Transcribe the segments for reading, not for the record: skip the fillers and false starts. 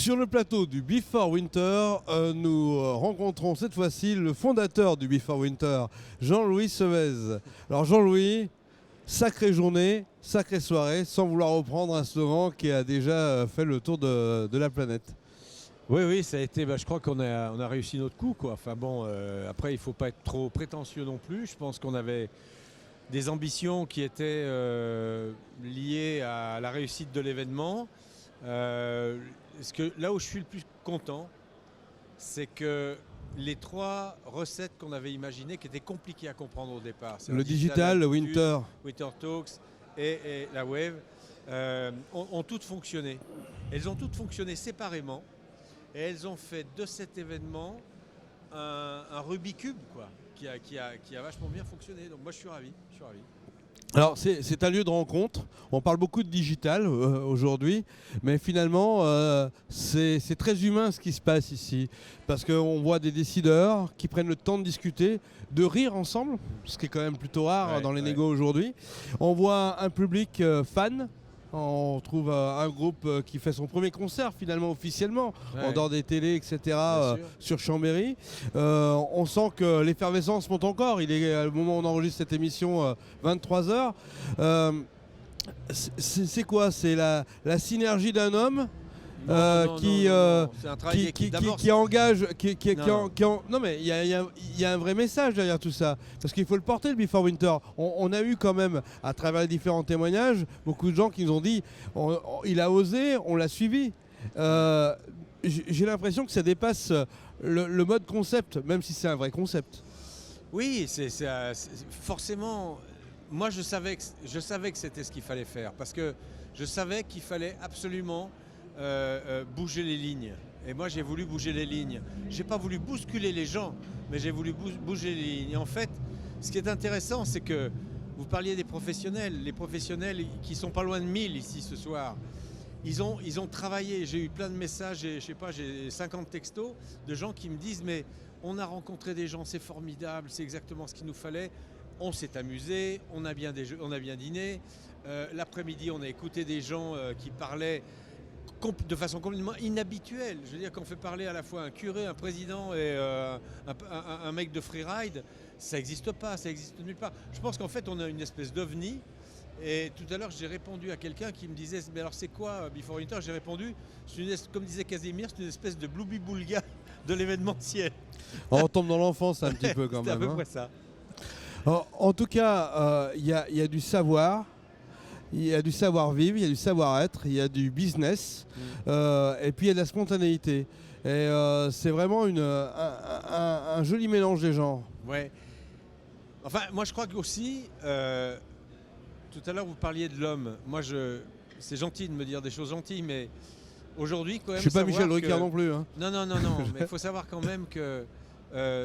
Sur le plateau du Before Winter, nous rencontrons cette fois-ci le fondateur du Before Winter, Jean-Louis Sevez. Alors Jean-Louis, sacrée journée, sacrée soirée, sans vouloir reprendre un slogan qui a déjà fait le tour de la planète. Oui, ça a été. Je crois qu'on a réussi notre coup, quoi. Enfin bon, après, il ne faut pas être trop prétentieux non plus. Je pense qu'on avait des ambitions qui étaient liées à la réussite de l'événement. Là où je suis le plus content, c'est que les 3 recettes qu'on avait imaginées, qui étaient compliquées à comprendre au départ, le digital, le Winter Talks et la Wave, ont toutes fonctionné. Elles ont toutes fonctionné séparément. Et elles ont fait de cet événement un Rubik's Cube, quoi, qui a vachement bien fonctionné. Donc moi je suis ravi. Alors c'est un lieu de rencontre, on parle beaucoup de digital aujourd'hui, mais finalement c'est très humain ce qui se passe ici, parce qu'on voit des décideurs qui prennent le temps de discuter, de rire ensemble, ce qui est quand même plutôt rare dans les négos aujourd'hui. On voit un public fan. On trouve un groupe qui fait son premier concert finalement officiellement en dehors des télés, etc. Sur Chambéry. On sent que l'effervescence monte encore. Il est au moment où on enregistre cette émission 23h. C'est quoi? C'est la synergie d'un homme qui engage, non mais il y a un vrai message derrière tout ça, parce qu'il faut le porter le Before Winter. On a eu quand même à travers les différents témoignages beaucoup de gens qui nous ont dit il a osé, on l'a suivi. J'ai l'impression que ça dépasse le mode concept, même si c'est un vrai concept. Oui, c'est forcément. Moi je savais que c'était ce qu'il fallait faire, parce que je savais qu'il fallait absolument bouger les lignes. Et moi j'ai voulu bouger les lignes. J'ai pas voulu bousculer les gens, mais j'ai voulu bouger les lignes. Et en fait, ce qui est intéressant, c'est que vous parliez des professionnels. Les professionnels qui sont pas loin de 1000 ici ce soir, ils ont travaillé. J'ai eu plein de messages, j'ai 50 textos de gens qui me disent mais on a rencontré des gens, c'est formidable, c'est exactement ce qu'il nous fallait. On s'est amusé, on a bien dîné. L'après-midi, on a écouté des gens qui parlaient de façon complètement inhabituelle. Je veux dire qu'on fait parler à la fois un curé, un président et un mec de freeride, ça n'existe pas, ça n'existe nulle part. Je pense qu'en fait on a une espèce d'ovni. Et tout à l'heure j'ai répondu à quelqu'un qui me disait mais alors c'est quoi Before Winter? J'ai répondu comme disait Casimir, c'est une espèce de Bloubi-Boulga de l'événementiel. On tombe dans l'enfance un petit peu quand même. C'est à peu près ça. Alors, en tout cas, il y a du savoir. Il y a du savoir-vivre, il y a du savoir-être, il y a du business, et puis il y a de la spontanéité. Et c'est vraiment un joli mélange des genres. Ouais. Enfin, moi je crois que aussi, tout à l'heure vous parliez de l'homme. Moi, c'est gentil de me dire des choses gentilles, mais aujourd'hui quand même. Je suis pas Michel Drucker non plus. Hein. Non, mais il faut savoir quand même que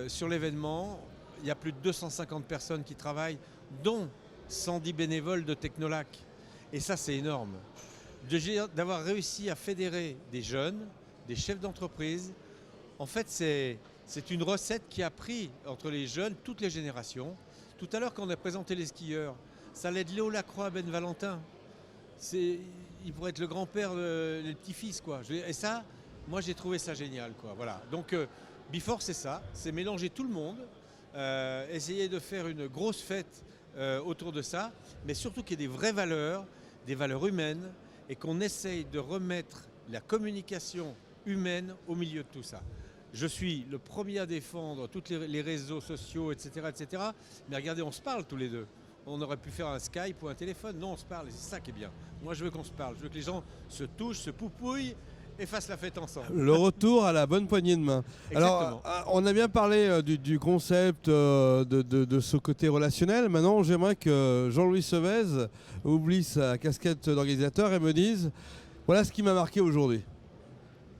sur l'événement, il y a plus de 250 personnes qui travaillent, dont 110 bénévoles de Technolac. Et ça, c'est énorme. D'avoir réussi à fédérer des jeunes, des chefs d'entreprise, en fait, c'est une recette qui a pris entre les jeunes, toutes les générations. Tout à l'heure, quand on a présenté les skieurs, ça allait de Léo Lacroix à Ben Valentin. Il pourrait être le grand-père, le petit-fils, quoi. Et ça, moi, j'ai trouvé ça génial, quoi. Voilà. Donc, Before, c'est ça. C'est mélanger tout le monde, essayer de faire une grosse fête autour de ça, mais surtout qu'il y ait des vraies valeurs, des valeurs humaines, et qu'on essaye de remettre la communication humaine au milieu de tout ça. Je suis le premier à défendre tous les réseaux sociaux, etc., etc. Mais regardez, on se parle tous les deux. On aurait pu faire un Skype ou un téléphone. Non, on se parle, et c'est ça qui est bien. Moi, je veux qu'on se parle. Je veux que les gens se touchent, se poupouillent et fassent la fête ensemble. Le retour à la bonne poignée de main. Exactement. Alors, on a bien parlé du concept, de ce côté relationnel. Maintenant, j'aimerais que Jean-Louis Sevez oublie sa casquette d'organisateur et me dise, voilà ce qui m'a marqué aujourd'hui.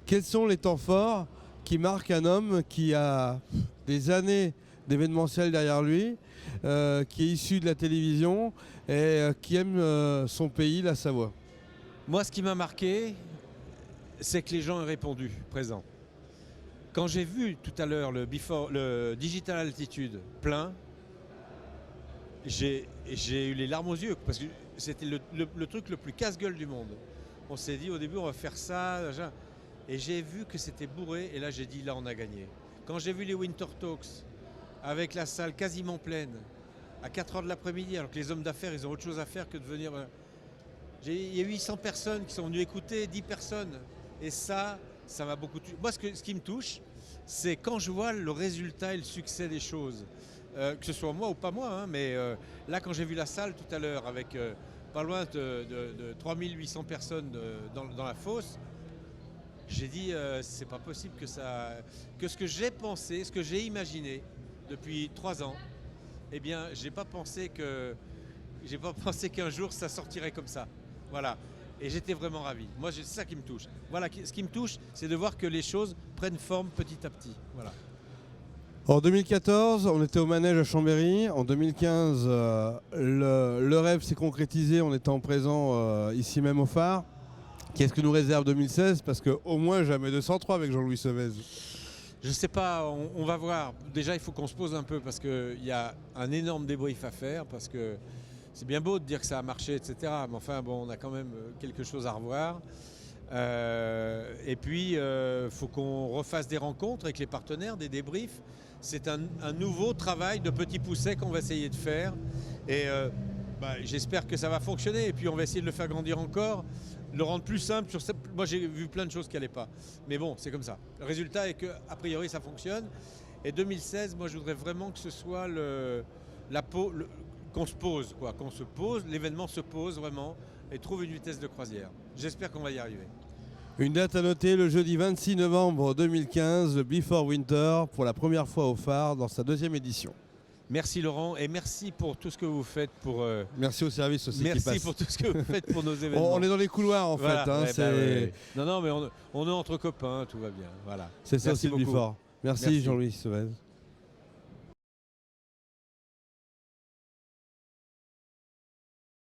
Quels sont les temps forts qui marquent un homme qui a des années d'événementiel derrière lui, qui est issu de la télévision et qui aime son pays, la Savoie? Moi, ce qui m'a marqué, c'est que les gens ont répondu présent. Quand j'ai vu tout à l'heure le Digital Altitude plein, j'ai eu les larmes aux yeux, parce que c'était le truc le plus casse-gueule du monde. On s'est dit au début on va faire ça, Et j'ai vu que c'était bourré et là j'ai dit là on a gagné. Quand j'ai vu les Winter Talks avec la salle quasiment pleine à 4 h de l'après-midi alors que les hommes d'affaires ils ont autre chose à faire que de venir... Il y a 800 personnes qui sont venues écouter, 10 personnes. Et ça m'a beaucoup touché. Moi ce qui me touche, c'est quand je vois le résultat et le succès des choses. Que ce soit moi ou pas moi, hein, mais là quand j'ai vu la salle tout à l'heure avec pas loin de 3800 personnes dans la fosse, j'ai dit c'est pas possible que ce que j'ai pensé, ce que j'ai imaginé depuis 3 ans, eh bien j'ai pas pensé qu'un jour ça sortirait comme ça. Voilà. Et j'étais vraiment ravi. Moi c'est ça qui me touche. Voilà, ce qui me touche, c'est de voir que les choses prennent forme petit à petit. Voilà. En 2014, on était au manège à Chambéry. En 2015, le rêve s'est concrétisé en étant présent ici même au phare. Qu'est-ce que nous réserve 2016 ? Parce qu'au moins jamais 203 avec Jean-Louis Sauvez. Je ne sais pas, on va voir. Déjà, il faut qu'on se pose un peu parce qu'il y a un énorme débrief à faire. Parce que c'est bien beau de dire que ça a marché, etc. Mais enfin, bon, on a quand même quelque chose à revoir. Et puis, il faut qu'on refasse des rencontres avec les partenaires, des débriefs. C'est un nouveau travail de petits poussets qu'on va essayer de faire. Et j'espère que ça va fonctionner. Et puis, on va essayer de le faire grandir encore. Le rendre plus simple. Moi, j'ai vu plein de choses qui n'allaient pas. Mais bon, c'est comme ça. Le résultat est qu'a priori, ça fonctionne. Et 2016, moi, je voudrais vraiment que ce soit qu'on se pose, quoi. Qu'on se pose, l'événement se pose vraiment et trouve une vitesse de croisière. J'espère qu'on va y arriver. Une date à noter, le jeudi 26 novembre 2015, le Before Winter, pour la première fois au phare dans sa 2e édition. Merci Laurent et merci pour tout ce que vous faites pour... Merci au service aussi merci qui passe. Pour tout ce que vous faites pour nos événements. On est dans les couloirs en voilà, fait. Hein, ouais. Non mais on est entre copains, tout va bien. Voilà. C'est ça aussi le Before. Merci Jean-Louis Sauvez.